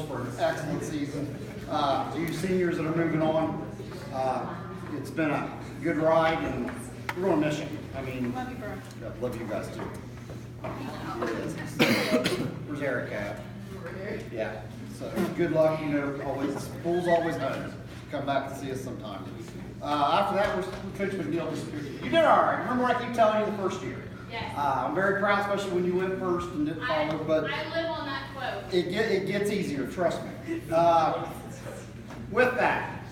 girls for an excellent season. To you seniors that are moving on, it's been a good ride, and we're going to miss you. I mean, Love you, bro. I love you guys too. Where's Eric at? Yeah. So good luck. You know, always school's always home. Come back and see us sometime. After that, we're Coach McNeil disappeared. You did all right. Remember, I keep telling you the first year. Yes. I'm very proud, especially when you went first and didn't follow. But I live on that quote. it gets easier. Trust me. With that,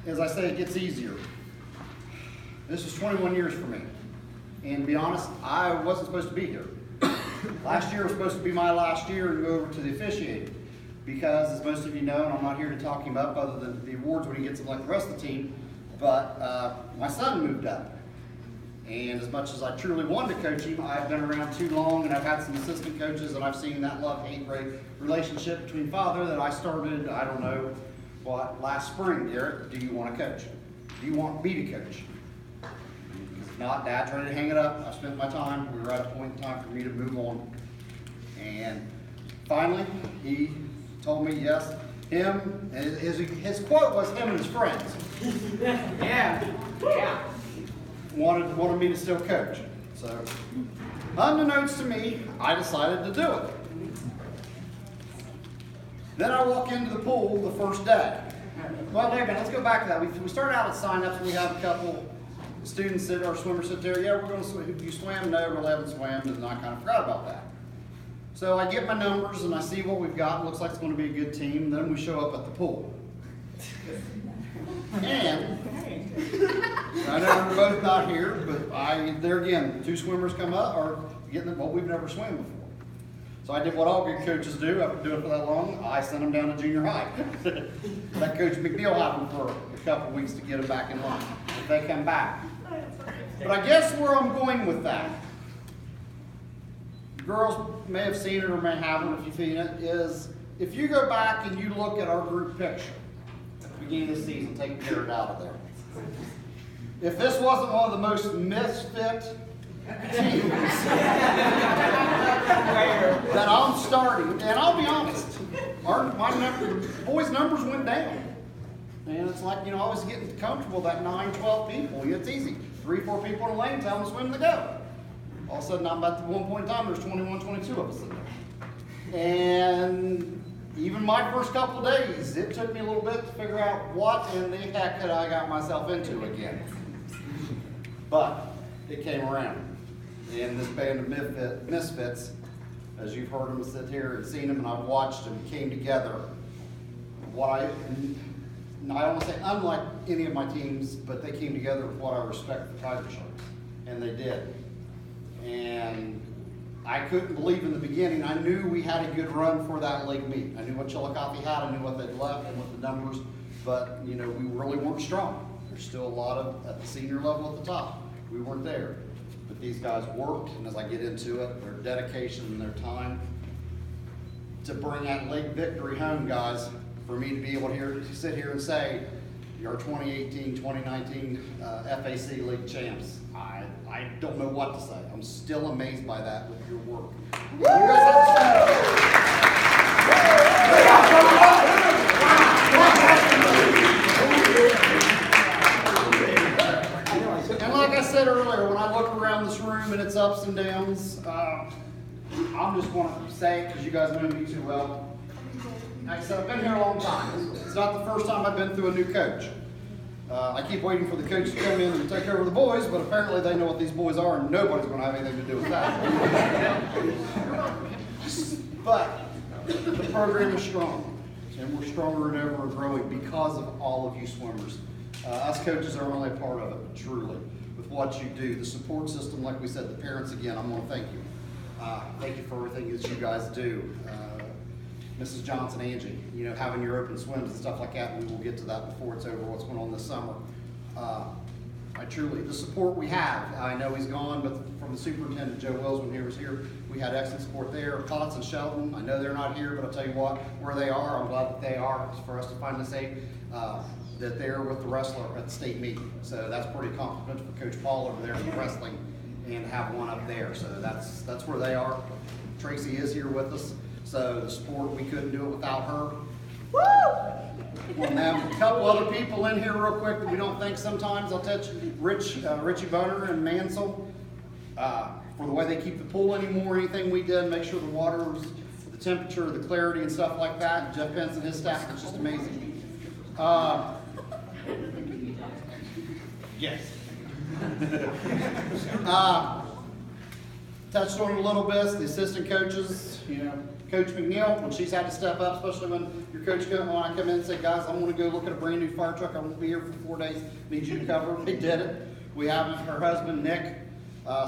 as I say, it gets easier. This is 21 years for me. And to be honest, I wasn't supposed to be here. Last year was supposed to be my last year and go over to the officiating. Because, as most of you know, and I'm not here to talk him up other than the awards when he gets them like the rest of the team, but my son moved up. And as much as I truly wanted to coach him, I've been around too long, and I've had some assistant coaches, and I've seen that love-hate relationship between father that I started, I don't know, last spring. Garrett, do you want to coach? Do you want me to coach? If not, Dad's ready to hang it up. I spent my time. We were at a point in time for me to move on. And finally, he told me yes. His quote was him and his friends. Yeah. Wanted me to still coach. So, unbeknownst to me, I decided to do it. Then I walk into the pool the first day. Well, wait a minute, let's go back to that. We started out at sign-ups, and we have a couple students that are swimmers sit there. Yeah, we're going to swim. You swam? No, we haven't swam, and I kind of forgot about that. So I get my numbers, and I see what we've got. It looks like it's going to be a good team. Then we show up at the pool. And I know we're both not here, but there again, two swimmers come up, or getting what we've never swam before. So I did what all good coaches do. I've been doing it for that long. I sent them down to junior high. Let Coach McNeil have them for a couple of weeks to get them back in line if they come back. But I guess where I'm going with that, girls may have seen it or may haven't if you've seen it, is if you go back and you look at our group picture at the beginning of the season, take Garrett out of there. If this wasn't one of the most misfit teams that I'm starting, and I'll be honest, my boys' numbers went down. And it's like, I was getting comfortable that 9, 12 people. It's easy. 3, 4 people in a lane tell them to swim to go. All of a sudden, I'm at the one point in time, there's 21, 22 of us in there. And even my first couple of days, it took me a little bit to figure out what in the heck had I got myself into again. But it came around. And this band of misfits, as you've heard them sit here and seen them, and I've watched them, came together. I don't want to say unlike any of my teams, but they came together with what I respect for Tiger Sharks. And they did. And I couldn't believe in the beginning. I knew we had a good run for that league meet. I knew what Chillicothe had. I knew what they'd left and what the numbers. But, we really weren't strong. There's still a lot of, at the senior level at the top, we weren't there. But these guys worked, and as I get into it, their dedication and their time to bring that league victory home, guys, for me to be able to sit here and say, you're 2018-2019 FAC League champs. I don't know what to say. I'm still amazed by that with your work. You guys and like I said earlier, when I look around this room and its ups and downs, I'm just want to say, because you guys know me too well, like I said, I've been here a long time. It's not the first time I've been through a new coach. I keep waiting for the coach to come in and take over the boys, but apparently they know what these boys are, and nobody's going to have anything to do with that. But the program is strong, and we're stronger than ever and growing because of all of you swimmers. Us coaches are only a part of it, but truly, with what you do, the support system, like we said, the parents, again, I'm going to thank you. Thank you for everything that you guys do. Mrs. Johnson, Angie, having your open swims and stuff like that, and we will get to that before it's over, what's going on this summer. The support we have, I know he's gone, but from the superintendent, Joe Wills, when he was here, we had excellent support there. Potts and Shelton, I know they're not here, but I'll tell you what, where they are, I'm glad that they are, for us to finally say that they're with the wrestler at the state meet. So that's pretty complimentary for Coach Paul over there in wrestling, and have one up there. So that's where they are. Tracy is here with us. So the sport, we couldn't do it without her. Woo! We'll have a couple other people in here real quick that we don't think sometimes. I'll touch Richie Boner and Mansell for the way they keep the pool anymore. Anything we did, make sure the water's, the temperature, the clarity and stuff like that. And Jeff Pence and his staff is just amazing. Yes. Touched on it a little bit, the assistant coaches, Coach McNeil, when she's had to step up, especially when your coach when I come in and say, guys, I want to go look at a brand new fire truck, I won't be here for 4 days, need you to cover. They did it. We have her husband, Nick.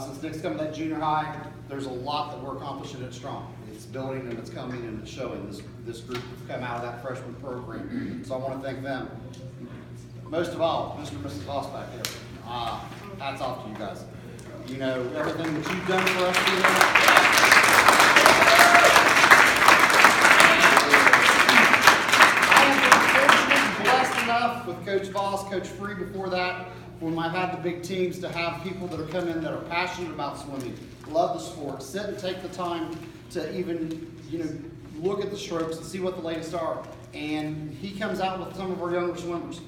Since Nick's coming to that junior high, there's a lot that we're accomplishing at Strong. It's building and it's coming and it's showing. This group has come out of that freshman program. So I want to thank them. Most of all, Mr. and Mrs. Voss back there. Hats off to you guys. Everything that you've done for us today. Enough with Coach Voss, Coach Free before that, when I've had the big teams, to have people that are coming in that are passionate about swimming, love the sport, sit and take the time to even, look at the strokes and see what the latest are. And he comes out with some of our younger swimmers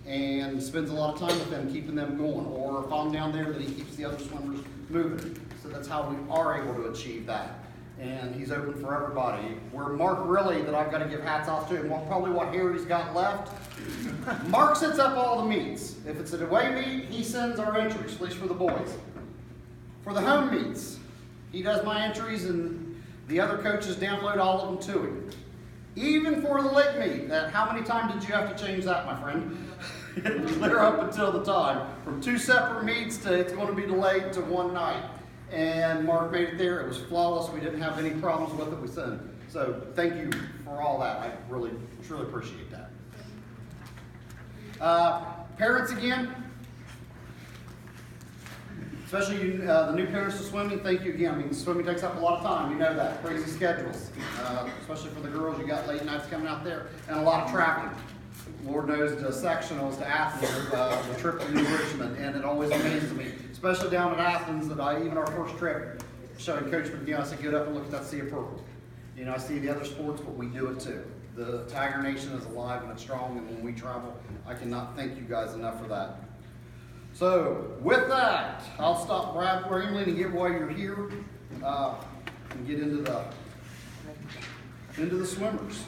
and spends a lot of time with them, keeping them going. Or if I'm down there, that he keeps the other swimmers moving. So that's how we are able to achieve that. And he's open for everybody. Where Mark really, that I've got to give hats off to, and probably what Harry's got left, Mark sets up all the meets. If it's a away meet, he sends our entries, at least for the boys. For the home meets, he does my entries and the other coaches download all of them to him. Even for the lake meet, how many times did you have to change that, my friend? Clear up until the time. From 2 separate meets to it's going to be delayed to one night. And Mark made it there. It was flawless. We didn't have any problems with it. We sent it. So thank you for all that. I really, truly appreciate that. Parents again, especially the new parents to swimming, thank you again. I mean, swimming takes up a lot of time. You know that. Crazy schedules. Especially for the girls. You got late nights coming out there and a lot of traveling. Lord knows to sectionals to Athens, the trip to New Richmond, and it always amazes me, especially down at Athens, that even our first trip, showing Coach McNeil, I said, get up and look at that sea of purple. I see the other sports, but we do it too. The Tiger Nation is alive and it's strong, and when we travel, I cannot thank you guys enough for that. So, with that, I'll stop rambling and get while you're here, and get into the swimmers.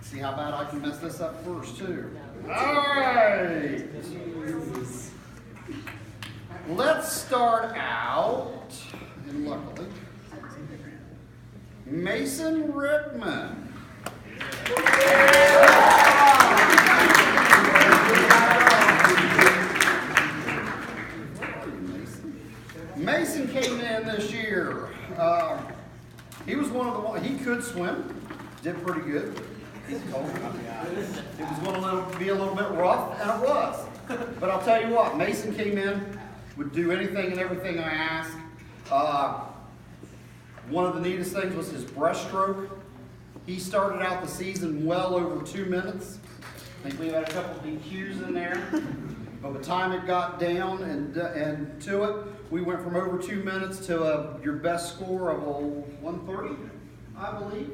See how bad I can mess this up first, too. All right. Let's start out, and luckily, Mason Rickman. Mason came in this year. He was one of the ones, he could swim, did pretty good. It was going to be a little bit rough, and it was. But I'll tell you what, Mason came in, would do anything and everything I asked. One of the neatest things was his breaststroke. He started out the season well over 2 minutes. I think we had a couple of DQs in there. By the time it got down and to it, we went from over 2 minutes to your best score of 1:30, I believe.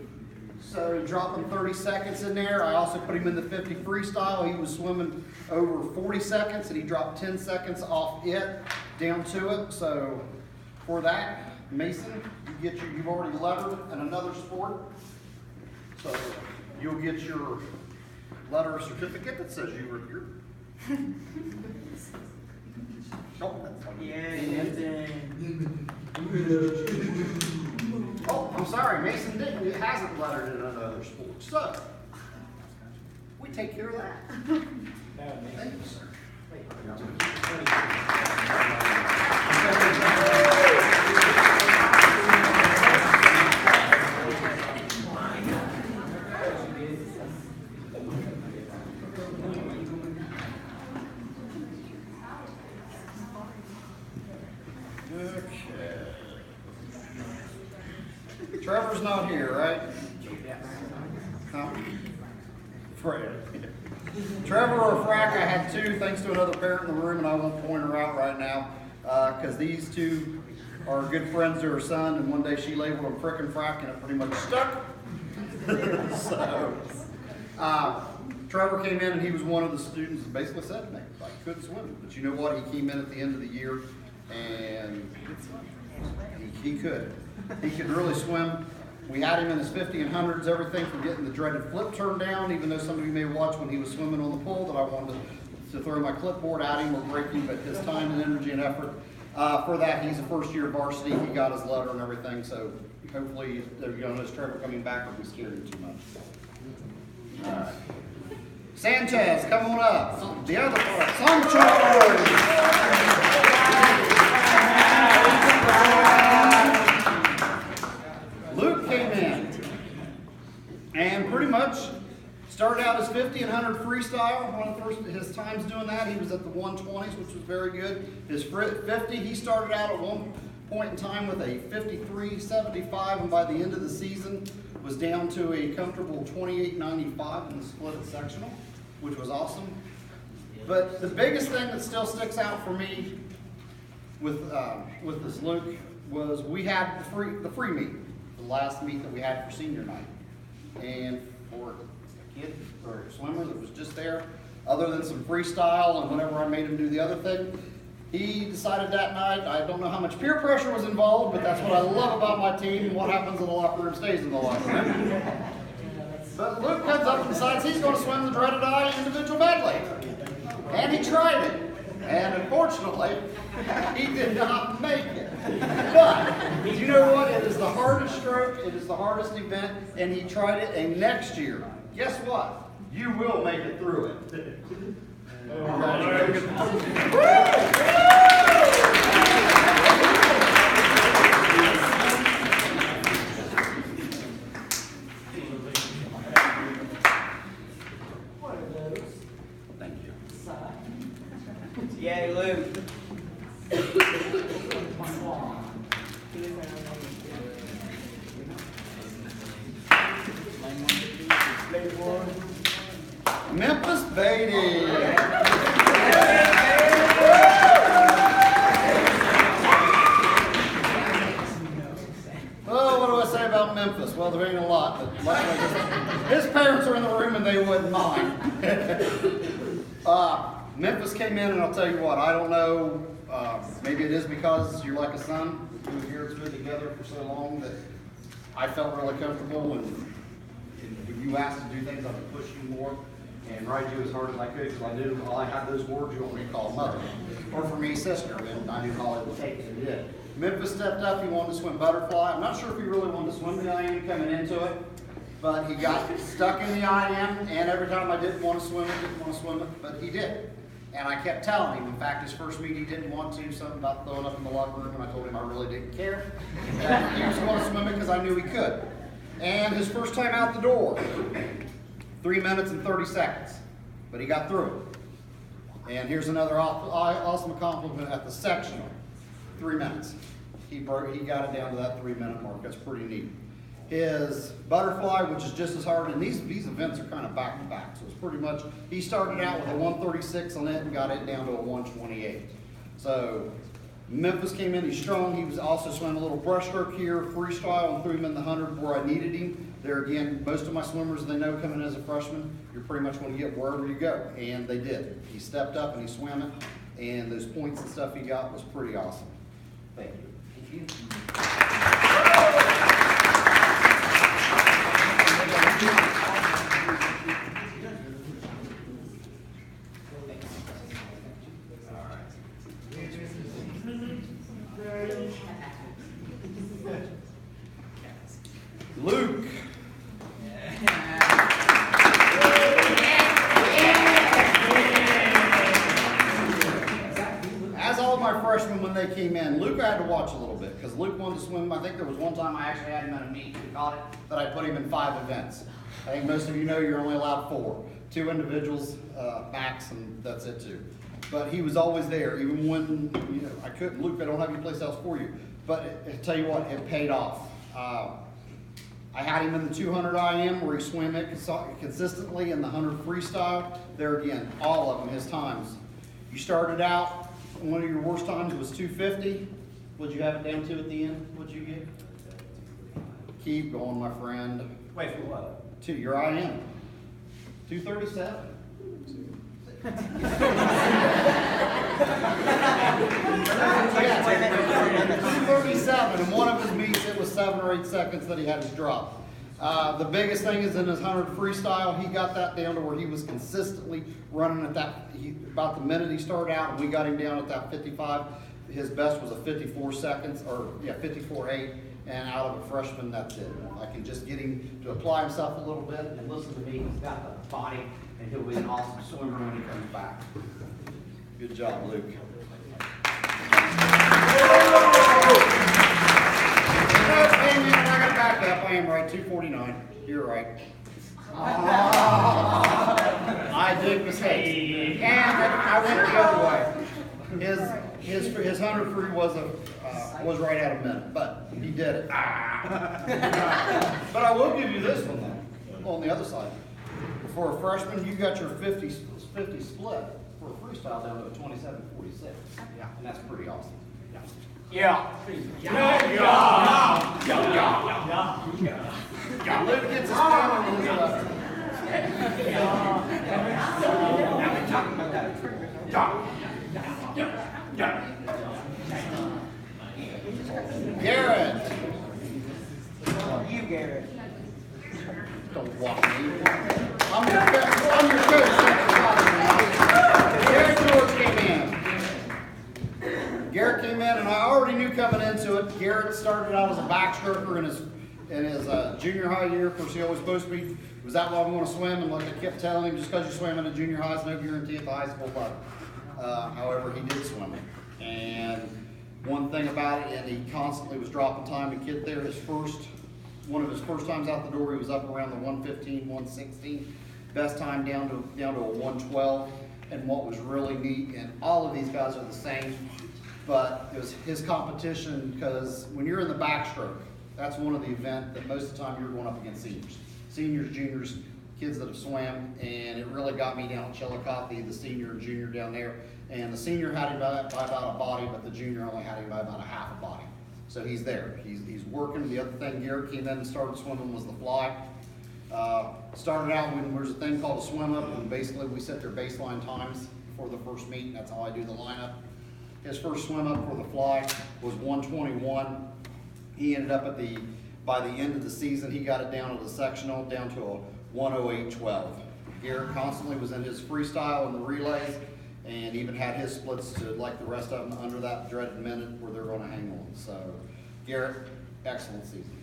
So dropping 30 seconds in there. I also put him in the 50 freestyle. He was swimming over 40 seconds, and he dropped 10 seconds off it down to it. So for that, Mason, you've already lettered in another sport. So you'll get your letter or certificate that says you were here. Oh, that's oh, I'm sorry, Mason didn't. It hasn't lettered in another sport. So, we take care of that. Thank you, sir. Trevor's not here, right? Huh? Fred. Trevor or Frack, I had two, thanks to another parent in the room, and I won't point her out right now, because these two are good friends to her son, and one day she labeled him frickin' frack, and it pretty much stuck. So, Trevor came in, and he was one of the students that basically said to me, I couldn't swim. But you know what? He came in at the end of the year, and he could. He could really swim. We had him in his 50 and 100s, everything from getting the dreaded flip turned down, even though some of you may watch when he was swimming on the pool that I wanted to throw my clipboard at him or break him, but his time and energy and effort for that, he's a first-year varsity. He got his letter and everything, so hopefully you're going to notice Trevor coming back if we scared him too much. All right. Sanchez, come on up. The other part, Sanchez! Luke came in and pretty much started out as 50 and 100 freestyle. One of his times doing that, he was at the 120s, which was very good. His 50, he started out at one point in time with a 53.75, and by the end of the season was down to a comfortable 28.95 in the split at sectional, which was awesome. But the biggest thing that still sticks out for me with this Luke was we had the free meet, the last meet that we had for senior night, and for a kid or a swimmer that was just there, other than some freestyle and whenever I made him do the other thing, he decided that night, I don't know how much peer pressure was involved, but that's what I love about my team, and what happens in the locker room stays in the locker room. But Luke comes up and decides he's going to swim the dreaded I individual medley. And he tried it. And unfortunately, he did not make it. But, you know what? It is the hardest stroke, it is the hardest event, and he tried it, and next year, guess what? You will make it through it. Thank you. Yay, Luke. Memphis Beatty. Oh, what do I say about Memphis? Well, there ain't a lot, but luckily his parents are in the room and they wouldn't mind. Memphis came in, and I'll tell you what, I don't know, maybe it is because you're like a son. We were here, it's been together for so long that I felt really comfortable, and when you asked to do things, I would push you more and ride you as hard as I could, because I knew all I had those words you want me to call mother. Or for me, sister, and I knew how it would take it, and did. Memphis stepped up, he wanted to swim butterfly. I'm not sure if he really wanted to swim the IM coming into it, but he got stuck in the IM, and every time I didn't want to swim it, but he did. And I kept telling him, in fact, his first meet he didn't want to, something about throwing up in the locker room, and I told him I really didn't care. That he was going to swim it because I knew he could. And his first time out the door, 3 minutes and 30 seconds, but he got through it. And here's another awesome accomplishment at the sectional, 3 minutes. He got it down to that 3 minute mark. That's pretty neat. His butterfly, which is just as hard, and these events are kind of back to back, so it's pretty much, he started out with a 136 on it and got it down to a 128. So Memphis came in, he's strong. He was also swimming a little breaststroke here, freestyle, and threw him in the 100 where I needed him. There again, most of my swimmers, they know coming as a freshman, you're pretty much going to get wherever you go, and they did. He stepped up and he swam it, and those points and stuff he got was pretty awesome. Thank you. Thank you. Luke. As all my freshmen when they came in, Luke I had to watch a little bit because Luke wanted to swim. I think there was one time I actually had him at a meet and caught it that I put him in 5 events. I think most of you know you're only allowed 4. 2 individuals max, and that's it too. But he was always there, even when I couldn't. Luke, I don't have any place else for you. But I tell you what, it paid off. I had him in the 200 IM where he swam it consistently, in the 100 freestyle. There again, all of them, his times. You started out, one of your worst times was 250. What'd you have it down to at the end? What'd you get? Keep going, my friend. Wait, for what? Your IM. 237. 237, and one of his meets, it was 7 or 8 seconds that he had his drop. The biggest thing is in his 100 freestyle, he got that down to where he was consistently running at that, about the minute he started out, and we got him down at that 55. His best was a 54 seconds, or yeah, 54.8, and out of a freshman, that's it. I can just get him to apply himself a little bit, and listen to me, he's got the body, and he'll be an awesome swimmer when he comes back. Good job, Luke. Hey man, I gotta back up. I am right, 249. You're right. I did mistake. And I went the other way. His 100 free was right at a minute, but he did it. But I will give you this one though, on the other side. For a freshman, you got your 50 split for a freestyle down to a 27.46. Yeah, and that's pretty awesome. Yeah. Luke gets his pen on his left. Garrett. You, Garrett. Don't walk me. I'm your coach. Garrett George came in. Garrett came in, and I already knew coming into it. Garrett started out as a backstroker in his junior high year. Of course, he always supposed to be. He was that long going to swim, and like I kept telling him, just because you swam in a junior high is no guarantee at the high school level. However, he did swim it, and one thing about it, and he constantly was dropping time to get there. One of his first times out the door, he was up around the 115, 116. Best time down to a 112. And what was really neat, and all of these guys are the same, but it was his competition, because when you're in the backstroke, that's one of the events that most of the time you're going up against seniors. Seniors, juniors, kids that have swam, and it really got me down at Chillicothe, the senior and junior down there. And the senior had him by about a body, but the junior only had him by about a half a body. So he's there. He's working. The other thing, Garrett came in and started swimming was the fly. Started out when there's a thing called a swim up, and basically we set their baseline times for the first meet, and that's how I do the lineup. His first swim up for the fly was 121. He ended up by the end of the season, he got it down to the sectional, down to a 108.12. Garrett constantly was in his freestyle and the relays, and even had his splits to like the rest of them under that dreaded minute where they're going to hang on. So, Garrett, excellent season.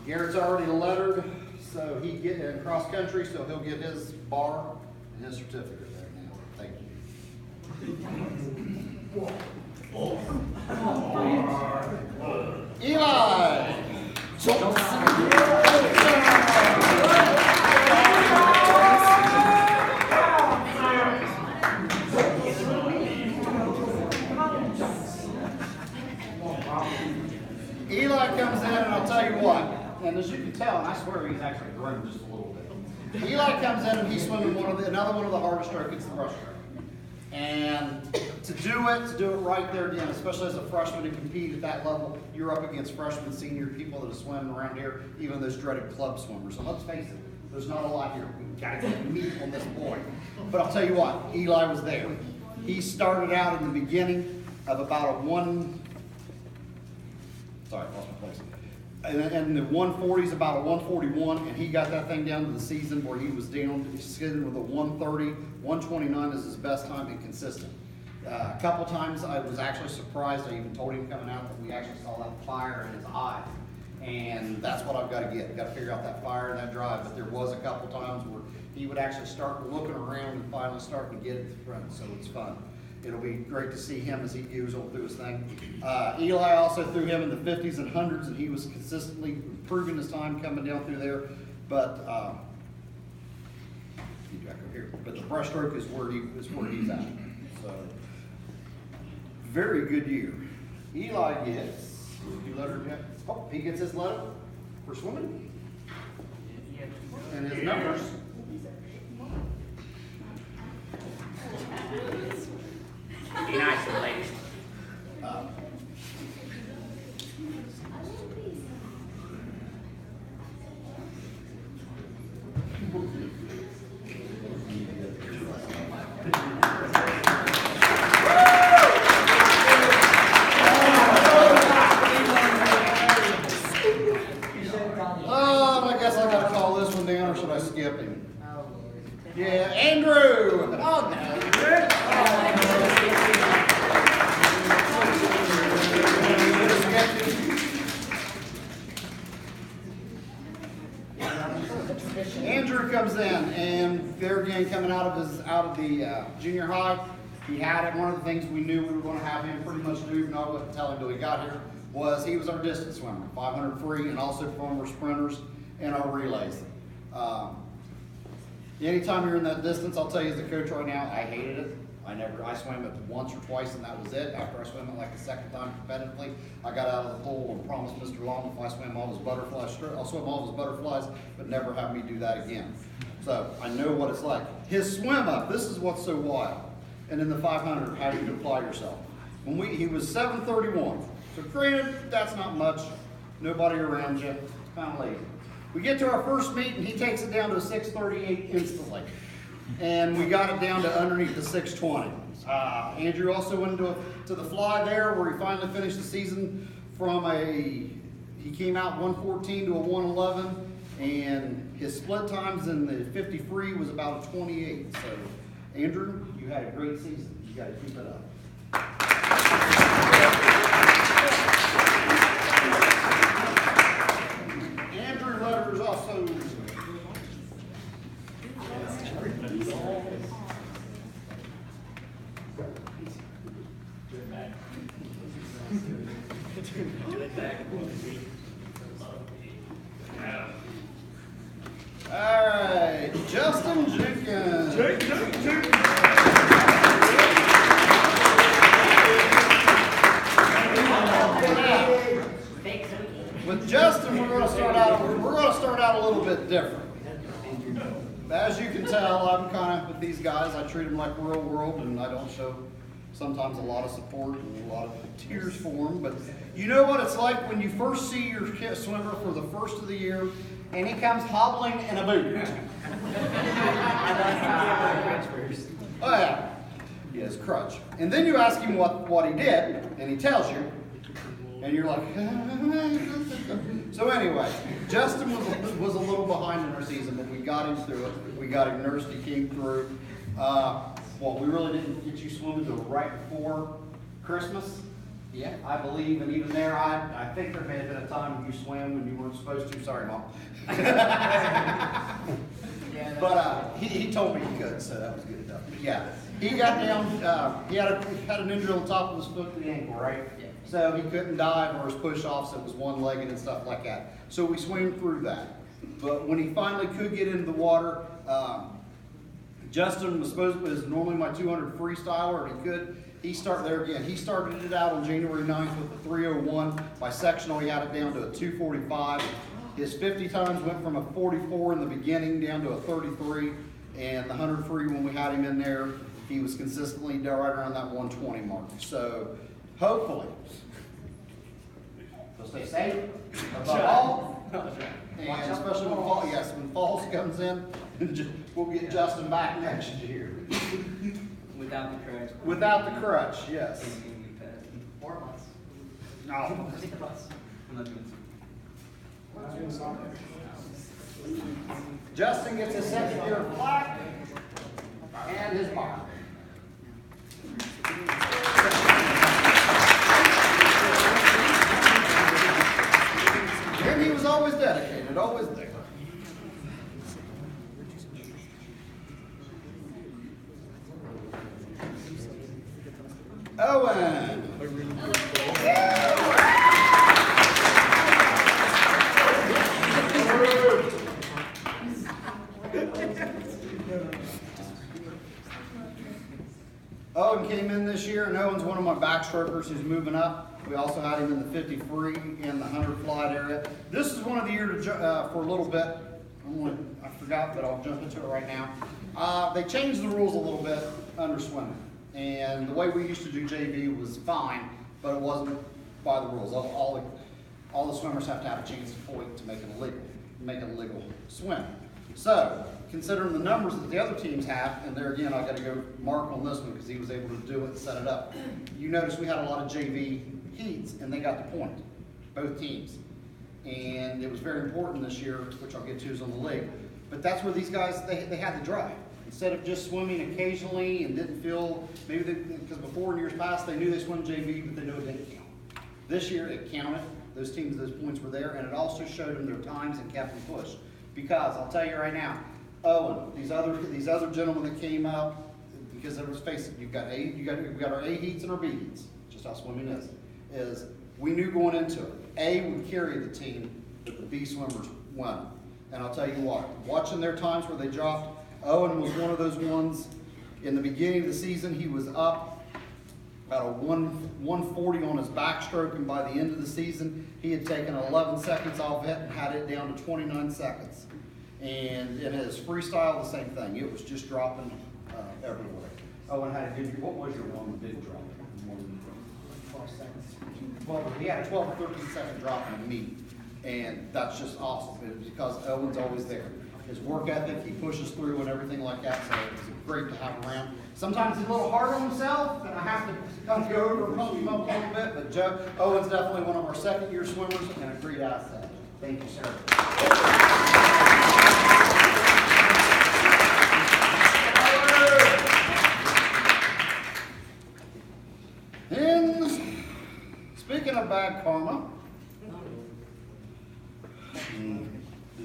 Garrett's already lettered, so he get in cross country, so he'll get his bar and his certificate there now. Thank you. Eli. Eli comes in, and I'll tell you what, and as you can tell, and I swear he's actually grown just a little bit. Eli comes in and he's swimming another one of the hardest strokes, it's the breaststroke. And to do it right there again, especially as a freshman to compete at that level, you're up against freshmen, senior people that are swimming around here, even those dreaded club swimmers. And let's face it, there's not a lot here. We've got to get meat on this boy. But I'll tell you what, Eli was there. He started out in the beginning of about a sorry, I lost my place. And the 140 is about a 141, and he got that thing down to the season where he was down, sitting with a 130, 129 is his best time and consistent. A couple times I was actually surprised. I even told him coming out that we actually saw that fire in his eye. And that's what I've got to get. I've got to figure out that fire and that drive. But there was a couple times where he would actually start looking around and finally start to get it to front. So it's fun. It'll be great to see him as he goes on through his thing. Eli also threw him in the 50s and 100s, and he was consistently improving his time coming down through there. But But the breaststroke is where he's at. So very good year. Eli gets. You letter yet? Oh, he gets his letter for swimming. And his numbers. Be nice to the ladies. I guess I gotta call this one down, or should I skip him? Yeah, Andrew! Oh, Andrew comes in, and there again, coming out of the junior high, he had it. One of the things we knew we were going to have him pretty much do, even though I wouldn't tell him until he got here, was he was our distance swimmer, 500 free, and also former sprinters and our relays. Anytime you're in that distance, I'll tell you as a coach right now, I hated it. I swam it once or twice, and that was it. After I swam it like the second time competitively, I got out of the pool and promised Mr. Long if I swam all his butterflies, I'll swim all his butterflies, but never have me do that again. So I know what it's like. His swim up, this is what's so wild. And in the 500, how do you apply yourself? He was 7:31. So granted, that's not much. Nobody around you. It's kind of lazy. We get to our first meet, and he takes it down to a 6:38 instantly. And we got it down to underneath the 6:20. Andrew also went to the fly there, where he finally finished the season he came out 114 to a 111, and his split times in the 50 free was about a 28. So, Andrew, you had a great season. You got to keep it up. Andrew Letters also. All right, Justin Jenkins. With Justin, we're going to start out a little bit different. As you can tell, I'm kind of with these guys. I treat them like real world, and I don't show sometimes a lot of support and a lot of tears for them. But you know what it's like when you first see your swimmer for the first of the year, and he comes hobbling in a boot. Oh yeah, he has crutch. And then you ask him what he did, and he tells you, and you're like, so anyway, Justin was a little behind in our season, but we got him through it. We got him nursed. He came through. Well, we really didn't get you swimming until right before Christmas. Yeah, I believe, and even there, I think there may have been a time when you swam when you weren't supposed to. Sorry, Mom. But he told me he could, so that was good enough. But yeah, he got down. He had an injury on the top of his foot to the ankle, right? Yeah. So he couldn't dive or his push-offs. It was one-legged and stuff like that. So we swam through that. But when he finally could get into the water, Justin was normally my 200 freestyler, and he could. He started it out on January 9th with a 301. By sectional, he had it down to a 245. His 50 times went from a 44 in the beginning down to a 33. And the 100 free, when we had him in there, he was consistently right around that 120 mark. So hopefully, he'll stay safe above all. And especially when falls comes in, we'll get Justin back next year. Without the crutch. Without the crutch, yes. 4 months. No. I'm not doing Justin gets his second year of black and his bond. And he was always dedicated, always there. Owen. Owen came in this year, and Owen's one of my backstrokers who's moving up. We also had him in the 50 free and the 100 flight area. This is one of the years for a little bit. I forgot, but I'll jump into it right now. They changed the rules a little bit under swimming. And the way we used to do JV was fine, but it wasn't by the rules. All the swimmers have to have a chance to point to make it a legal swim. So, considering the numbers that the other teams have, and there again, I gotta go Mark on this one because he was able to do it and set it up. You notice we had a lot of JV heats and they got the point, both teams. And it was very important this year, which I'll get to is on the league. But that's where these guys, they had the drive. Instead of just swimming occasionally and didn't feel, because before in years past, they knew they swam JV, but they knew it didn't count. This year, it counted. Those teams, those points were there, and it also showed them their times and kept them pushed. Because I'll tell you right now, Owen, these other gentlemen that came up, because let's face it, we've got our A heats and our B heats, just how swimming is we knew going into it, A would carry the team, but the B swimmers won. And I'll tell you what, watching their times where they dropped, Owen was one of those ones, in the beginning of the season, he was up about a 140 on his backstroke, and by the end of the season, he had taken 11 seconds off it and had it down to 29 seconds. And in his freestyle, the same thing. It was just dropping everywhere. Owen had a good, what was your one that didn't drop? 12 seconds. Well, he had a 12 or 13 second drop in a meet. And that's just awesome. It was because Owen's always there. His work ethic, he pushes through and everything like that, so it was great to have him around. Sometimes he's a little hard on himself, and I have to kind of go over and pump him up a little bit, but Owen's definitely one of our second-year swimmers and a great asset. Thank you, sir. And speaking of bad karma,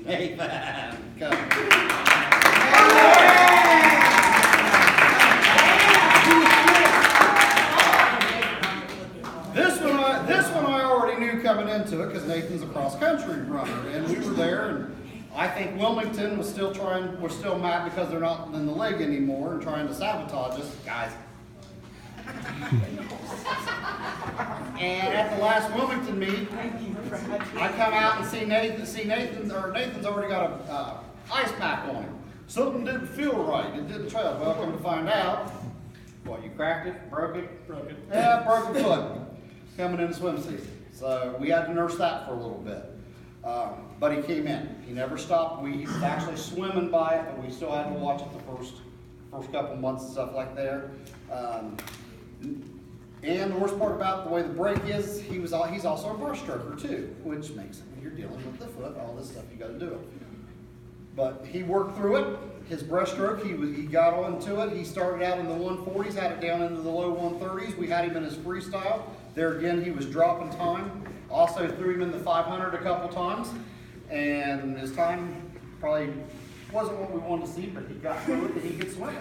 hey, This one I already knew coming into it because Nathan's a cross-country runner, and we were there, and I think Wilmington was still mad because they're not in the league anymore and trying to sabotage us, guys. And at the last Wilmington meet, I come out and see Nathan's already got a ice pack on him. Something didn't feel right. It didn't trail. Well, come to find out, what, you cracked it? Broke it? Broke it. Yeah, broke a foot coming into swim season. So we had to nurse that for a little bit. But he came in. He never stopped. He was actually swimming by it, but we still had to watch it the first couple months and stuff like that. And the worst part about the way the break is, he's also a breaststroker too, which makes it when you're dealing with the foot, all this stuff you got to do. But he worked through it. His breaststroke, he got onto it. He started out in the 140s, had it down into the low 130s. We had him in his freestyle. There again, he was dropping time. Also threw him in the 500 a couple times, and his time probably wasn't what we wanted to see, but he got through it and he could swim.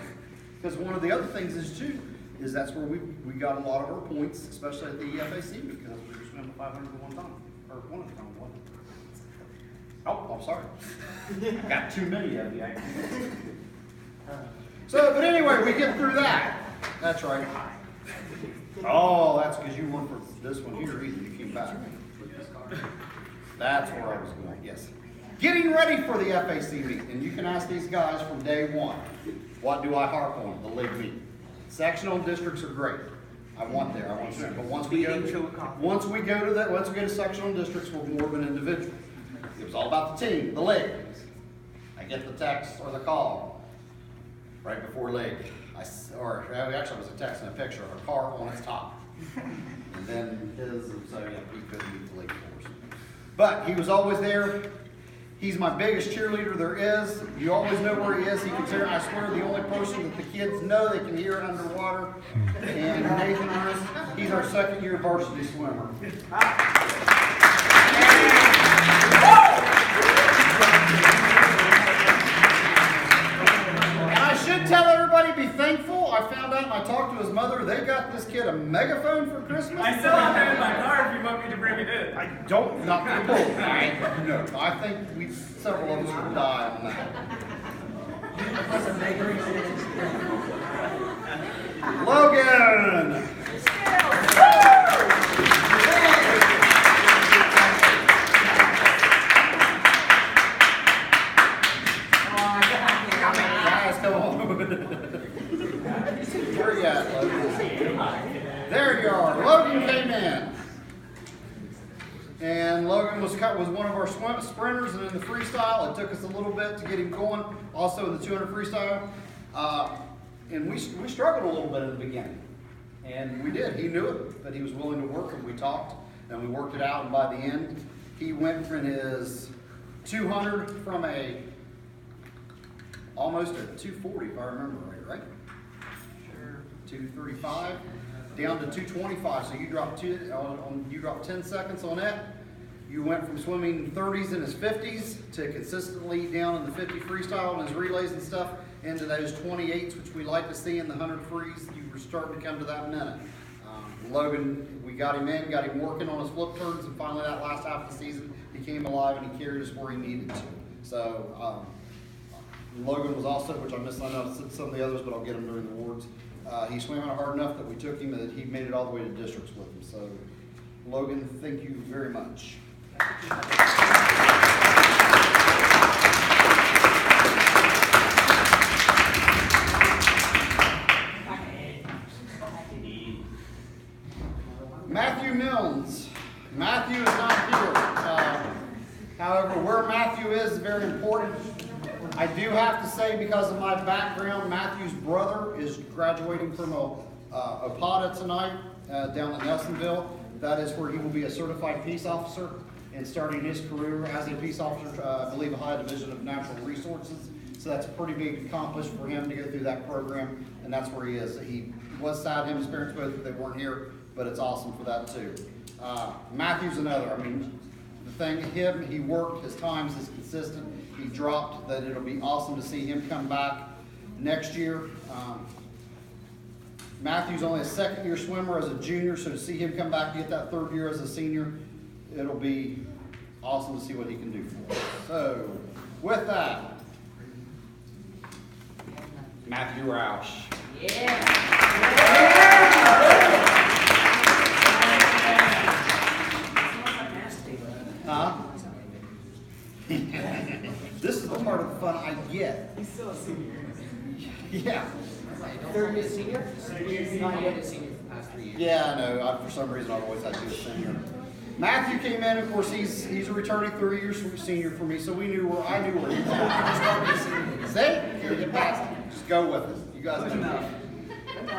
Because one of the other things is that's where we got a lot of our points, especially at the EFAC, because we were swimming 500 at one time, or one at a time. Oh, I'm sorry. I got too many of you. So, but anyway, we get through that. That's right. Oh, that's because you weren't for this one here either. You came back. That's where I was going. Yes. Getting ready for the FAC meet, and you can ask these guys from day one. What do I harp on? The league meet. Sectional districts are great. I want to. But once we go to sectional districts, we're more of an individual. It was all about the team, the league. I get the text or the call right before league. Actually, it was a text and a picture of a car on its top. And then so yeah, he couldn't meet the league for us. But he was always there. He's my biggest cheerleader there is. You always know where he is. He can hear, I swear, the only person that the kids know they can hear underwater. And Nathan is. He's our second-year varsity swimmer. And I should tell everybody, be thankful. I found out and I talked to his mother. They got this kid a megaphone for Christmas. I still have it in my car if you want me to bring it in. I don't, not for the bull. No, I think several of us would die on that. Logan! And Logan was one of our sprinters, and in the freestyle, it took us a little bit to get him going. Also in the 200 freestyle, and we struggled a little bit in the beginning, and we did. He knew it, but he was willing to work, and we talked, and we worked it out. And by the end, he went from his 200 from almost a 240, if I remember right? Sure. 235 down to 225. So you dropped 10 seconds on it. You went from swimming 30s in his 50s to consistently down in the 50 freestyle and his relays and stuff into those 28s, which we like to see in the 100 frees. You were starting to come to that minute. Logan, we got him working on his flip turns, and finally that last half of the season he came alive and he carried us where he needed to. So Logan was also, which I missed, I know some of the others, but I'll get him during the awards. He swam out hard enough that we took him, that he made it all the way to districts with him. So Logan, thank you very much. Matthew Milnes. Matthew is not here. However, where Matthew is very important. I do have to say, because of my background, Matthew's brother is graduating from OPADA tonight down in Nelsonville. That is where he will be a certified peace officer and starting his career as a peace officer, I believe, Ohio Division of Natural Resources. So that's a pretty big accomplishment for him to go through that program, and that's where he is. He was sad, him and his parents both, they weren't here, but it's awesome for that too. Matthew's another. I mean, the thing, he worked, his times is consistent. He dropped, that it'll be awesome to see him come back next year. Matthew's only a second-year swimmer as a junior, so to see him come back and get that third year as a senior, it'll be awesome to see what he can do for us. So, with that, Matthew Roush. Huh? This is the part of the fun I get. He's still a senior. Yeah. Third year senior? He's not yet a senior for the past 3 years. Yeah, I know. For some reason, I've always had to be a senior. Matthew came in. Of course, he's a returning 3 years senior for me, so I knew where he was at. See? Here, get past it. Just go with it. You guys know.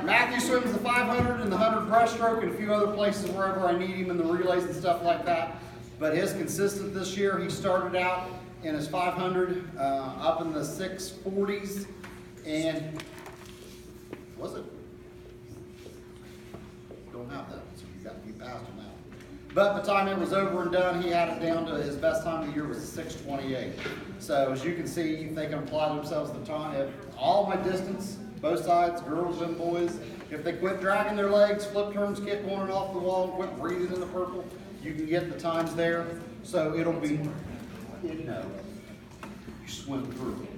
Matthew swims the 500 and the 100 breaststroke and a few other places wherever I need him in the relays and stuff like that. But his consistent this year, he started out in his 500 up in the 640s, and was it? Don't have that, so you got to be past him now. But by the time it was over and done, he had it down to his best time of the year was 6:28. So as you can see, they can apply themselves to the time. If all my distance, both sides, girls and boys, if they quit dragging their legs, flip turns, kick on and off the wall, quit breathing in the purple, you can get the times there. So it'll be, you swim through.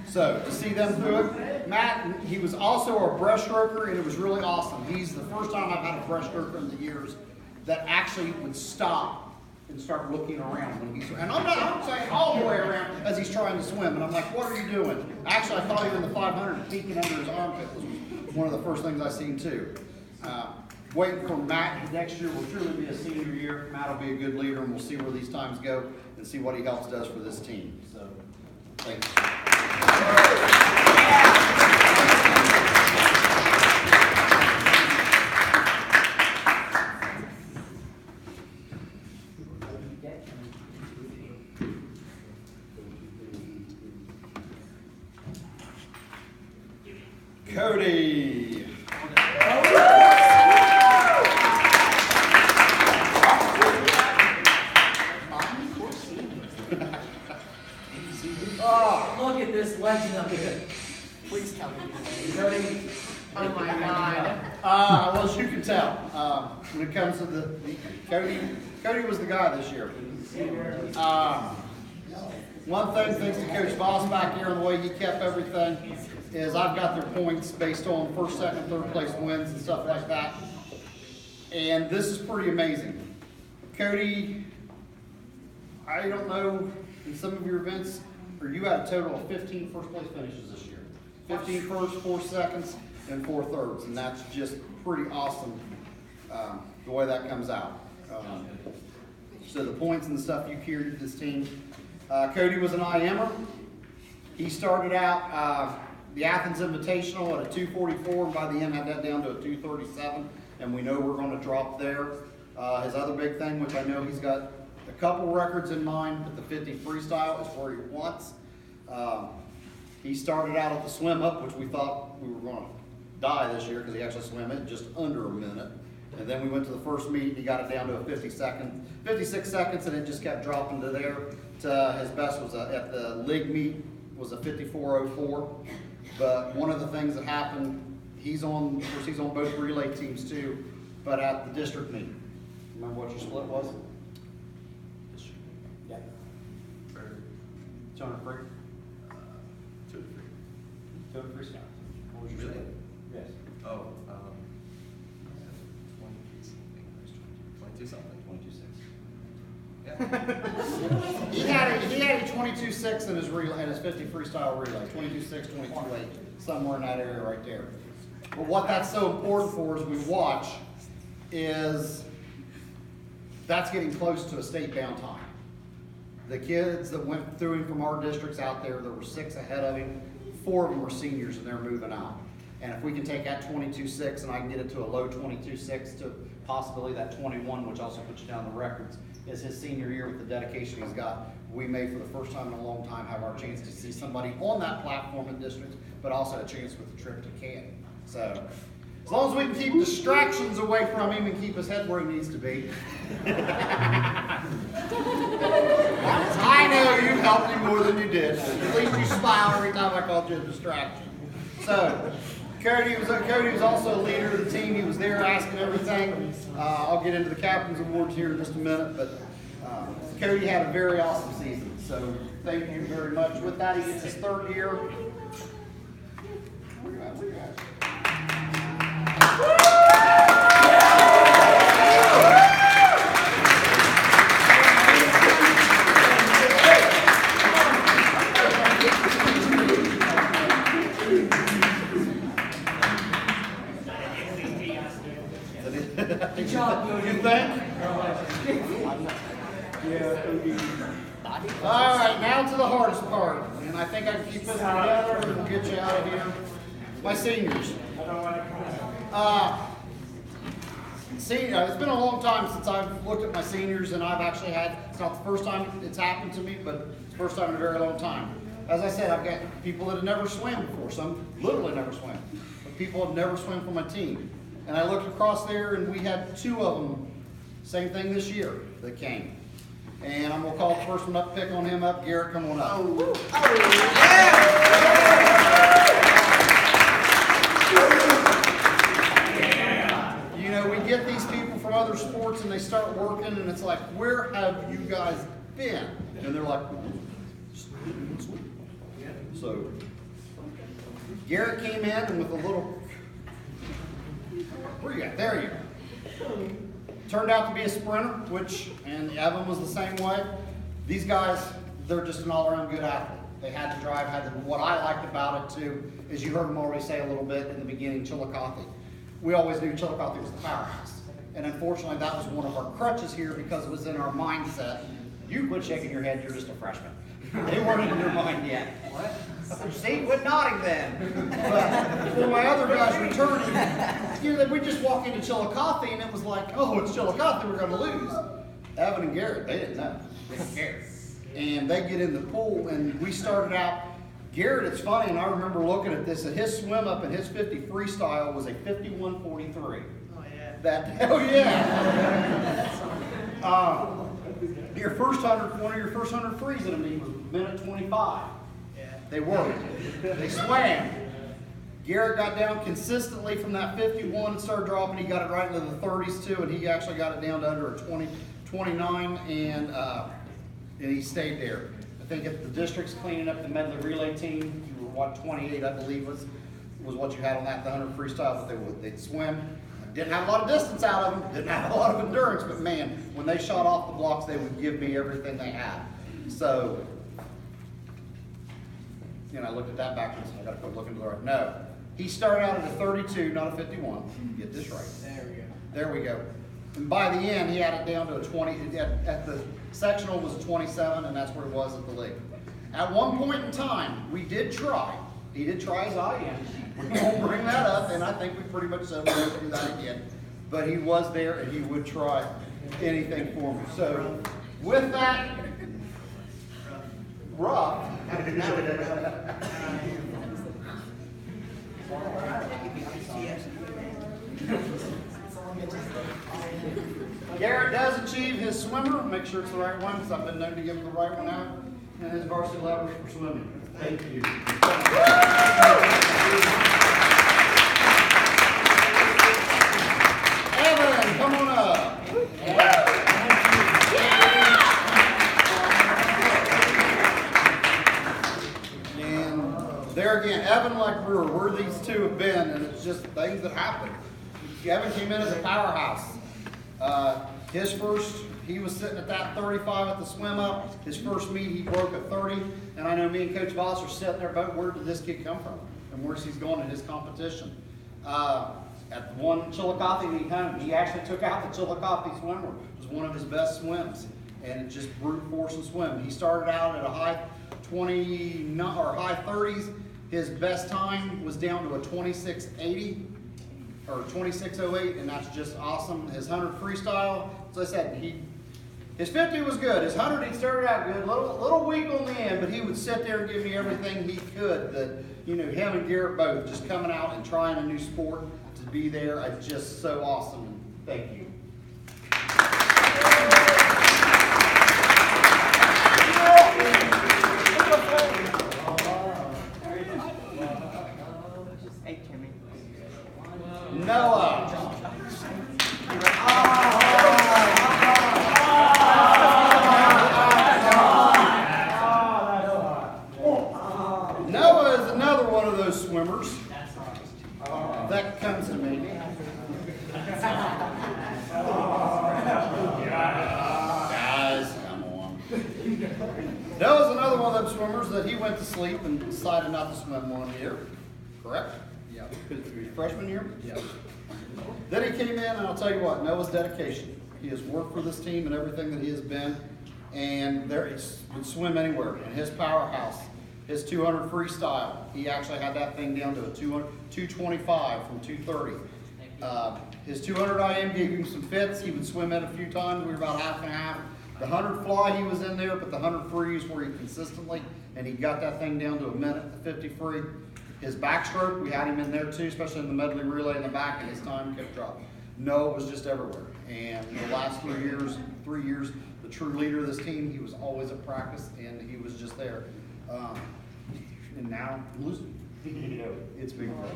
So to see them do it, Matt, he was also a breaststroker, and it was really awesome. He's the first time I've had a breaststroker in the years that actually would stop and start looking around when he's, and I'm saying all the way around as he's trying to swim, and I'm like, what are you doing? Actually, I thought he was in the 500 peeking under his armpit was one of the first things I seen too. Waiting for Matt next year will truly be a senior year. Matt will be a good leader, and we'll see where these times go and see what he helps does for this team. So, thanks. Cody. Oh, look at this legend up here. Please tell me. Cody. Oh my God. Well, as you can tell, when it comes to Cody was the guy this year. One thing, thanks to Coach Voss back here and the way he kept everything, is I've got their points based on first, second, third place wins and stuff like that. And this is pretty amazing. Cody, I don't know, in some of your events, or you had a total of 15 first place finishes this year. 15 first, 4 seconds, and 4 thirds. And that's just pretty awesome the way that comes out. So the points and the stuff you carried to this team. Cody was an IMer. He started out the Athens Invitational at a 244, and by the end had that down to a 237, and we know we're going to drop there. His other big thing, which I know he's got a couple records in mind, but the 50 freestyle is where he wants. He started out at the swim up, which we thought we were going to die this year because he actually swam it just under a minute. And then we went to the first meet and he got it down to a 56 seconds, and it just kept dropping to there. His best was at the league meet was a 54:04. But one of the things that happened, he's on both relay teams too, but at the district meet. Remember what your split was? Yeah. 203? 203 scouts. What was your split? Yes. Oh, 22 something. 22.6. Yeah. he had a 22.6 in his relay, in his 50 freestyle relay. 22.6, 22.8, somewhere in that area right there. But what that's so important for as we watch is that's getting close to a state bound time. The kids that went through him from our districts out there were 6 ahead of him. 4 of them were seniors and they're moving out. And if we can take that 22.6 and I can get it to a low 22.6 to possibly that 21, which also puts you down the records, is his senior year with the dedication he's got, we may for the first time in a long time have our chance to see somebody on that platform in districts, but also a chance with the trip to Canton. So as long as we can keep distractions away from him and keep his head where he needs to be. I know you helped him more than you did. At least you smile every time I called you a distraction. So Cody was also a leader of the team. He was there asking everything. I'll get into the captain's awards here in just a minute, but Cody had a very awesome season. So thank you very much. With that, he gets his 3rd year. Good job, Cody. You think? All right, now to the hardest part, and I think I can keep this together and we'll get you out of here. My seniors. It's been a long time since I've looked at my seniors, and I've actually had, it's not the first time it's happened to me, but it's the first time in a very long time. As I said, I've got people that have never swam before, some literally never swam, but people have never swam for my team. And I looked across there and we had 2 of them, same thing this year, that came. And I'm gonna call the first one up, pick on him up. Garrett, come on up. You know, we get these people from other sports and they start working and it's like, where have you guys been? And they're like, so Garrett came in and with a little, where you at? There you go. Turned out to be a sprinter, and Evan was the same way. These guys, they're just an all-around good athlete. They had to drive, what I liked about it too, is you heard them already say a little bit in the beginning, Chillicothe. We always knew Chillicothe was the powerhouse. And unfortunately, that was one of our crutches here because it was in our mindset. You quit shaking your head, you're just a freshman. They weren't in your mind yet. What? See, quit nodding then. But for my other guys returning, we just walk into Chillicothe and it was like, oh, it's Chillicothe, we're going to lose. Evan and Garrett, they didn't know. They didn't care. And they get in the pool and we started out, Garrett, it's funny, and I remember looking at this, and his swim up and his 50 freestyle was a 51:43. Oh, yeah. Hell yeah. Your first 100, one of your first 100 frees in a meet was minute 25. Yeah. They worked. They swam. Garrett got down consistently from that 51 and started dropping. He got it right into the 30s too, and he actually got it down to under a 29, and he stayed there. I think if the district's cleaning up the medley relay team, you were what, 28, I believe was what you had on that, the 100 freestyle, but they'd swim. Didn't have a lot of distance out of them, didn't have a lot of endurance, but man, when they shot off the blocks, they would give me everything they had. So, you know, I looked at that backwards, I gotta quit looking to the right. No, he started out at a 32, not a 51. Get this right. There we go. There we go. And by the end, he had it down to a 20, at the sectional was a 27, and that's where he was at the league. At one point in time, we did try. He did try his IM. We won't bring that up, and I think we pretty much said we won't do that again. But he was there, and he would try anything for me. So, with that, rough. Garrett does achieve his swimmer. Make sure it's the right one, because I've been known to give him the right one out. And his varsity letters for swimming. Thank you. Evan, come on up. And there again, Evan like Brewer, where these two have been, and it's just things that happen. Evan came in as a powerhouse. His first, he was sitting at that 35 at the swim up. His first meet, he broke a 30. And I know me and Coach Voss are sitting there about where did this kid come from and where's he's going in his competition. At one Chillicothe meet home, he actually took out the Chillicothe swimmer. It was one of his best swims, and it just brute force and swim. He started out at a high 20 or high 30s. His best time was down to a 26.80 or 26.08, and that's just awesome. His 100 freestyle, as I said, his 50 was good. His 100, he started out good, little weak on the end, but he would sit there and give me everything he could. That, you know, him and Garrett both just coming out and trying a new sport to be there. It's just so awesome. Thank you. Hey, Timmy. Noah. Noah is another one of those swimmers that comes to me. Guys, come on. Noah's another one of those swimmers that he went to sleep and decided not to swim one year. Correct? Yeah. Freshman year? Yeah. Then he came in, and I'll tell you what, Noah's dedication. He has worked for this team and everything that he has been, and there he would swim anywhere. And his powerhouse, his 200 freestyle, he actually had that thing down to a 225 from 230. His 200 IM gave him some fits. He would swim it a few times. We were about half and half. The 100 fly, he was in there, but the 100 free is where he consistently, and he got that thing down to a minute, 50 free. His backstroke, we had him in there too, especially in the medley relay in the back, and his time kept dropping. Noah was just everywhere. And the last 3 years, the true leader of this team, he was always at practice, and he was just there. And now, losing. You know, it's been great.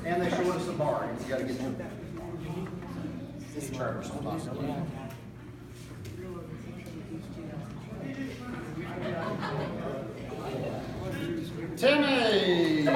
And they showed us the bar. You got to get these charters sometimes. Timmy!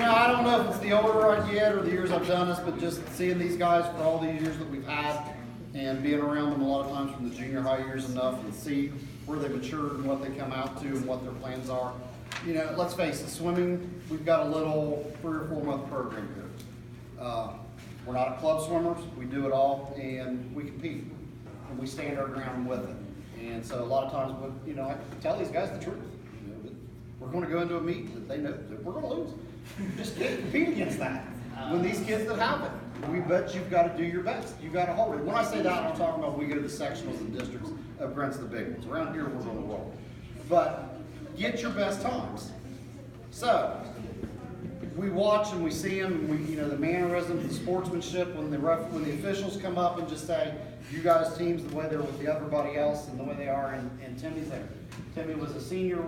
I don't know if it's the older I get or the years I've done this, but just seeing these guys for all these years that we've had and being around them a lot of times from the junior high years enough and see where they matured and what they come out to and what their plans are. You know, let's face it, swimming, we've got a little 3 or 4 month program here. We're not club swimmers, we do it all, and we compete, and we stand our ground with it. And so a lot of times, you know, I tell these guys the truth. You know, that we're going to go into a meet that they know that we're going to lose. Just can't compete against that. When these kids that have it, we bet you've got to do your best. You've got to hold it. When I say that, I'm talking about we go to the sectionals and districts of Brent's the big ones. Around here, we're going to roll. But get your best times. So we watch and we see them. And we, you know, the mannerisms, the sportsmanship. When the officials come up and just say, "You guys, teams the way they're with everybody else and the way they are," and Timmy's there. Timmy was a senior.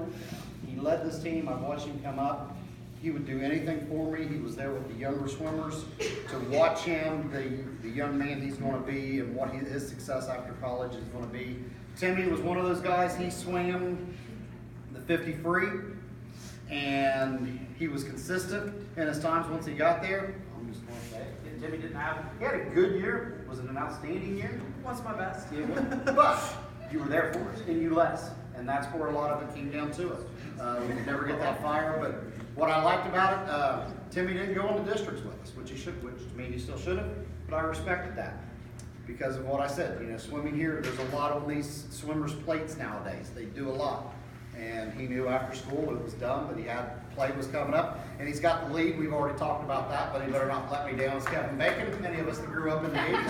He led this team. I've watched him come up. He would do anything for me. He was there with the younger swimmers to watch him, the young man he's going to be, and what his success after college is going to be. Timmy was one of those guys. He swam the 50 free, and he was consistent in his times once he got there. I'm just going to say it. Timmy didn't have, he had a good year. Was it an outstanding year? What's my best? Yeah, but you were there for us, and you let us, and that's where a lot of it came down to it. We could never get that fire, but what I liked about it, Timmy didn't go into districts with us, which he should, which I mean he still should have, but I respected that because of what I said. You know, swimming here, there's a lot on these swimmers' plates nowadays. They do a lot, and he knew after school it was done, but he had play was coming up, and he's got the lead. We've already talked about that, but he better not let me down. It's Kevin Bacon. Any of us that grew up in the 80s.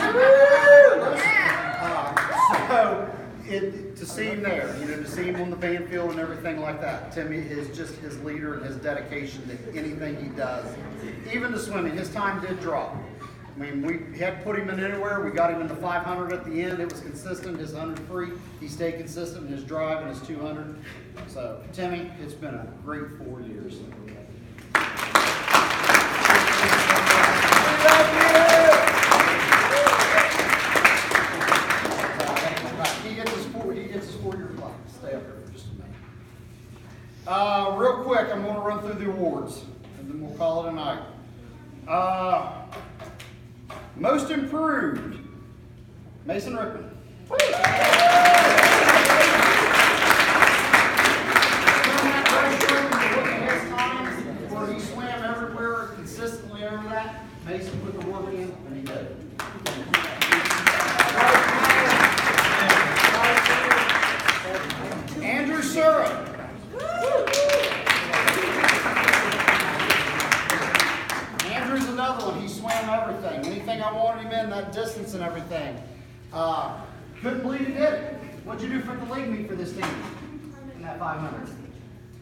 To see him there, you know, to see him on the band field and everything like that, Timmy is just his leader and his dedication to anything he does. Even to swimming, his time did drop. I mean, we had to put him in anywhere. We got him in the 500 at the end. It was consistent. His 100 free, he stayed consistent in his drive and his 200. So, Timmy, it's been a great 4 years. He gets his 4-year clock. Stay up there for just a minute. Real quick, I'm going to run through the awards, and then we'll call it a night. Most improved, Mason Rickman. Where he swam everywhere consistently over that, Mason put the work in, and he did it. Andrew Surra. Andrew's another one. He swam everything. Anything I wanted him in, that distance and everything. Couldn't believe he did it. What'd you do for the league meet for this team in that 500?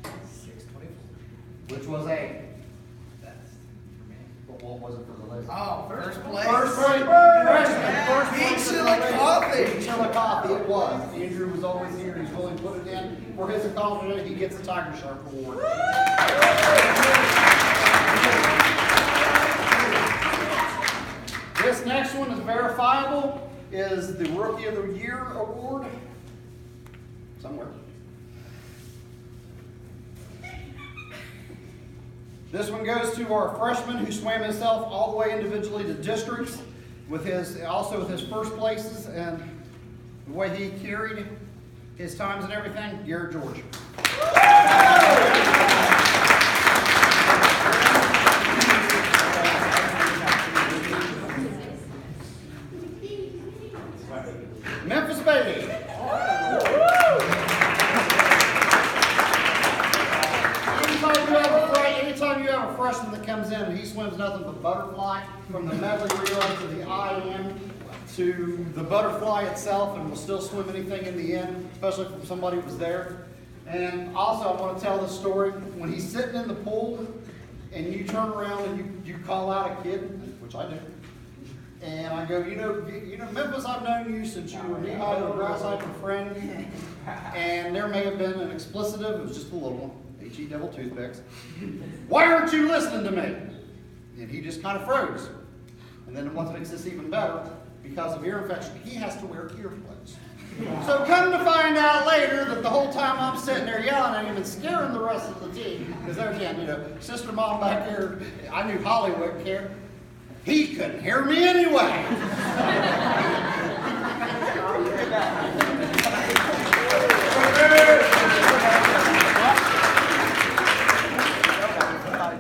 6:24. Which was a best for me. But what was it for the league? Oh, first place. First place. First Eat place. Chillicothe. Chillicothe, it was. Andrew was always here. He's willing to put it in. For his accomplishment, he gets a Tiger Shark Award. This next one is verifiable. Is the Rookie of the Year Award. Somewhere. This one goes to our freshman who swam himself all the way individually to districts with his, also with his first places and the way he carried his times and everything, Garrett George. Memphis Baby. Anytime you have a freshman that comes in and he swims nothing but butterfly, from the medley reel to the IM to the butterfly itself, and will still swim anything in the end, especially from somebody who was there. And also, I want to tell this story. When he's sitting in the pool and you turn around and you call out a kid, which I do, and I go, you know, Memphis, I've known you since you were knee-high or grass-high for friend, and there may have been an explicitive, it was just a little one, H-E double toothpicks. Why aren't you listening to me? And he just kind of froze. And then what makes this even better, because of ear infection, he has to wear earplugs. So come to find out later that the whole time I'm sitting there yelling at him and scaring the rest of the team, because there again, you know, sister mom back here, I knew Holly wouldn't care. He couldn't hear me anyway.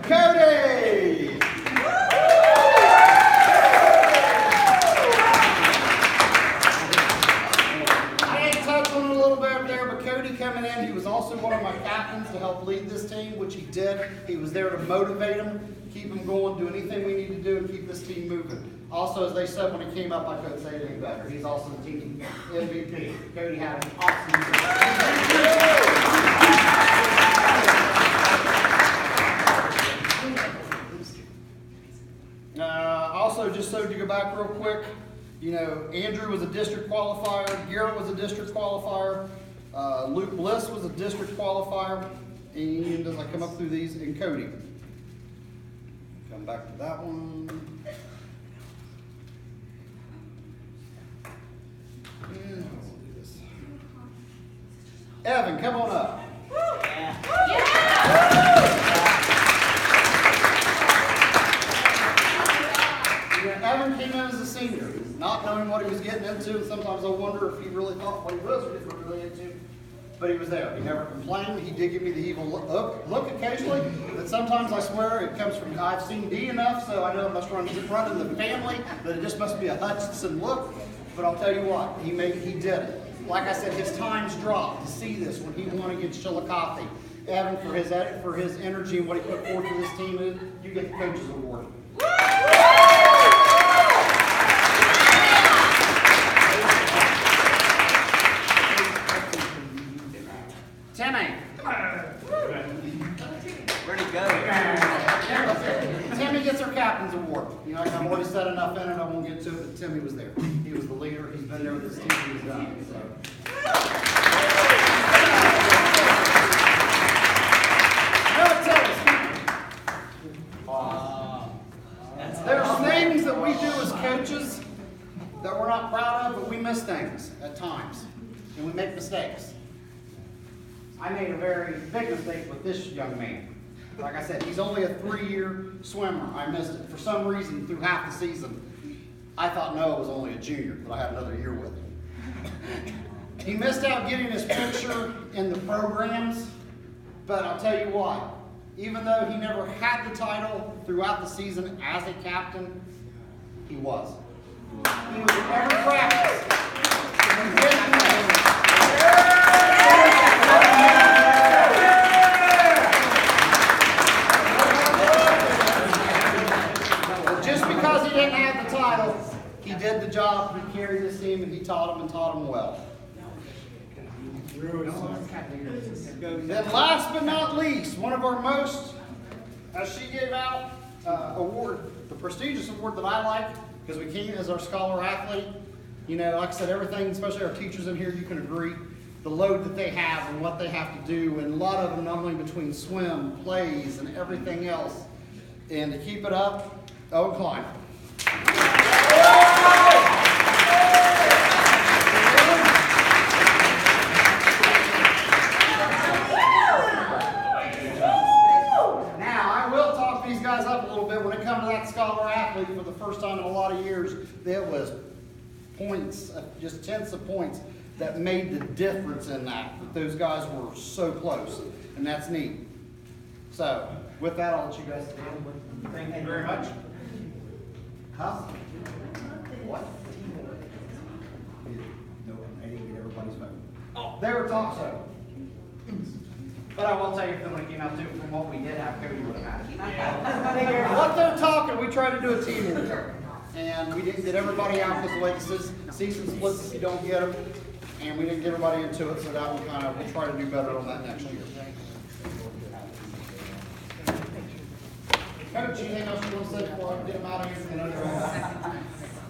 Cody! I ain't touched on it a little bit up there, but Cody coming in, he was also one of my captains to help lead this team, which he did. He was there to motivate them, keep them going, do anything we need to do, and keep this team moving. Also, as they said when he came up, I couldn't say it any better. He's also the team MVP. Cody had an awesome year. Also, just so to go back real quick, you know, Andrew was a district qualifier, Garrett was a district qualifier, Luke Bliss was a district qualifier, and as I come up through these, and Cody. Come back to that one. And we'll do this. Evan, come on up. not knowing what he was getting into. Sometimes I wonder if he really thought what he was getting really into. But he was there. He never complained. He did give me the evil look occasionally. But sometimes I swear it comes from, I've seen D enough, so I know it must run in the family, that it just must be a Hutchinson look. But I'll tell you what, he did it. Like I said, his times dropped to see this when he won against Chillicothe. Evan, for his energy and what he put forth to this team, you get the Coach's Award. Timmy. Where'd he go? Timmy gets her captain's award. You know, I've already said enough in it, I won't get to it, but Timmy was there. He was the leader, he's been there with this team, he's done it, so. There's things that we do as coaches that we're not proud of, but we miss things at times, and we make mistakes. I made a very big mistake with this young man. Like I said, he's only a 3-year swimmer. I missed it. For some reason, through half the season, I thought Noah was only a junior, but I had another year with him. He missed out getting his picture in the programs, but I'll tell you what, even though he never had the title throughout the season as a captain, he was. He was in every practice. He did just because he didn't have the title, he did the job, he carried his team, and he taught them well. Then last but not least, one of our most, as she gave out, award, the prestigious award that I like, because we came as our scholar athlete. You know, like I said, everything, especially our teachers in here, you can agree, the load that they have and what they have to do, and a lot of them not only between swim, plays, and everything else. And to keep it up, Owen Klein. Now, I will talk these guys up a little bit. When it comes to that scholar athlete, for the first time in a lot of years, there was points, just tenths of points, that made the difference in that those guys were so close, and that's neat. So, with that, I'll let you guys stand. Thank you very much. Huh? What? No, I didn't get everybody's vote. Oh, they were top so. But I will tell you, when it came out to from what we did have, Cody would have had it. What they're talking, we tried to do a team here. And we didn't get everybody out because the way the season splits if you don't get them. And we didn't get everybody into it, so that will we'll try to do better on that next year. Coach, anything else you want to say before I get them out of here?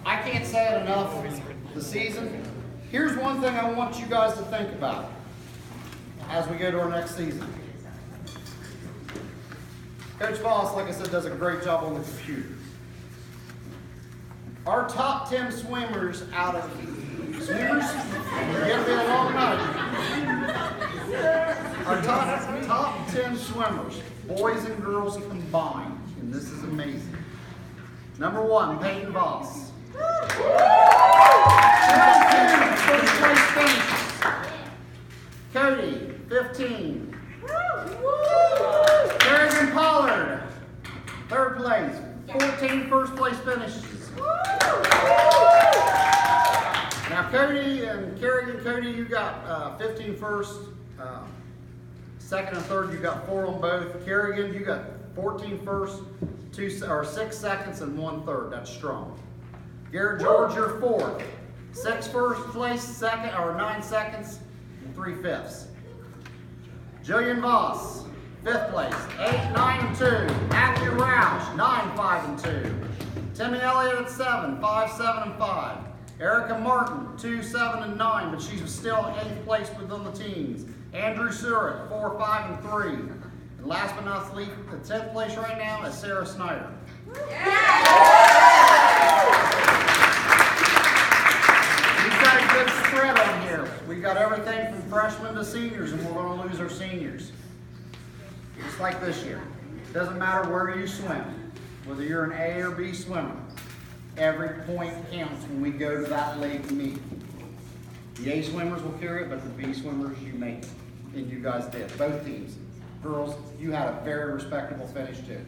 I can't say it enough. The season. Here's one thing I want you guys to think about as we go to our next season. Coach Voss, like I said, does a great job on the computer. Our top 10 swimmers out of swimmers, it'll be a long night. Our top 10 swimmers, boys and girls combined, and this is amazing. Number 1, Peyton Voss. 15, first place finish. Cody, 15. Kerrigan Pollard, 3rd place. 14 first place finishes. Now Cody and Kerrigan, Cody, you got 15 first, 2nd and 3rd, you got 4 on both. Kerrigan, you got 14 first, 6 seconds, and 1 third. That's strong. Garrett George, you're 4th. 6 first place, 9 seconds, and 3 fifths. Jillian Voss, 5th place, 8, 9, and 2. Matthew Roush, 9, 5, and 2. Timmy Elliott at 7, 5, 7, and 5. Erica Martin, 2, 7, and 9, but she's still 8th place within the teams. Andrew Surratt, 4, 5, and 3. And last but not least, the 10th place right now is Sarah Snyder. We've got a good spread on here. We've got everything from freshmen to seniors, and we're going to lose our seniors. Just like this year. Doesn't matter where you swim, whether you're an A or B swimmer. Every point counts when we go to that lake meet. The A swimmers will carry it, but the B swimmers, you make it. And you guys did, both teams. Girls, you had a very respectable finish too.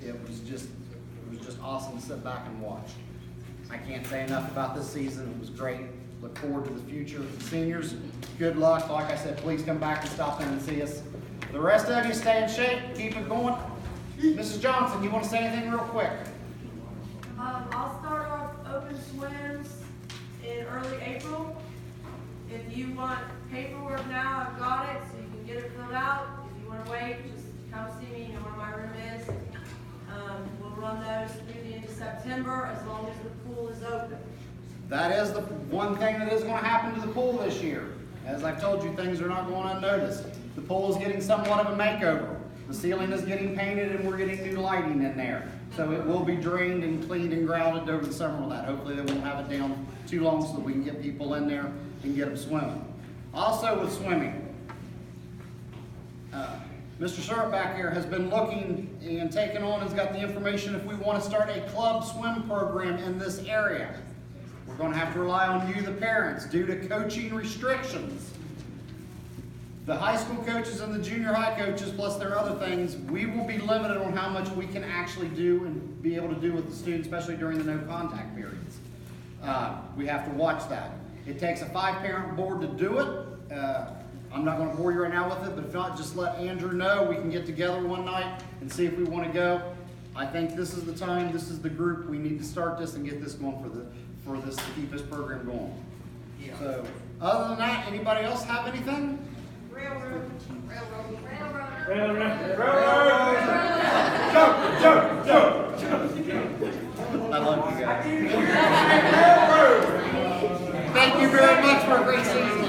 It was just awesome to sit back and watch. I can't say enough about this season. It was great. Look forward to the future. Seniors, good luck. Like I said, please come back and stop in and see us. The rest of you, stay in shape, keep it going. Mrs. Johnson, you want to say anything real quick? I'll start off open swims in early April. If you want paperwork now, I've got it, so you can get it filled out. If you want to wait, just come see me, you know where my room is. We'll run those through the end of September as long as the pool is open. That is the one thing that is going to happen to the pool this year. As I've told you, things are not going unnoticed. The pool is getting somewhat of a makeover. The ceiling is getting painted and we're getting new lighting in there. So it will be drained and cleaned and grouted over the summer on that. Hopefully they won't have it down too long so that we can get people in there and get them swimming. Also with swimming, Mr. Syrup back here has been looking and taken on, has got the information if we want to start a club swim program in this area. We're going to have to rely on you, the parents, due to coaching restrictions. The high school coaches and the junior high coaches, plus their other things, we will be limited on how much we can actually do and be able to do with the students, especially during the no contact periods. We have to watch that. It takes a 5-parent board to do it. I'm not going to bore you right now with it, but if not, just let Andrew know. We can get together one night and see if we want to go. I think this is the time, this is the group. We need to start this and get this going for this to keep this program going. Yeah. So, other than that, anybody else have anything? Railroad. I love you guys. Thank you very much for a great season.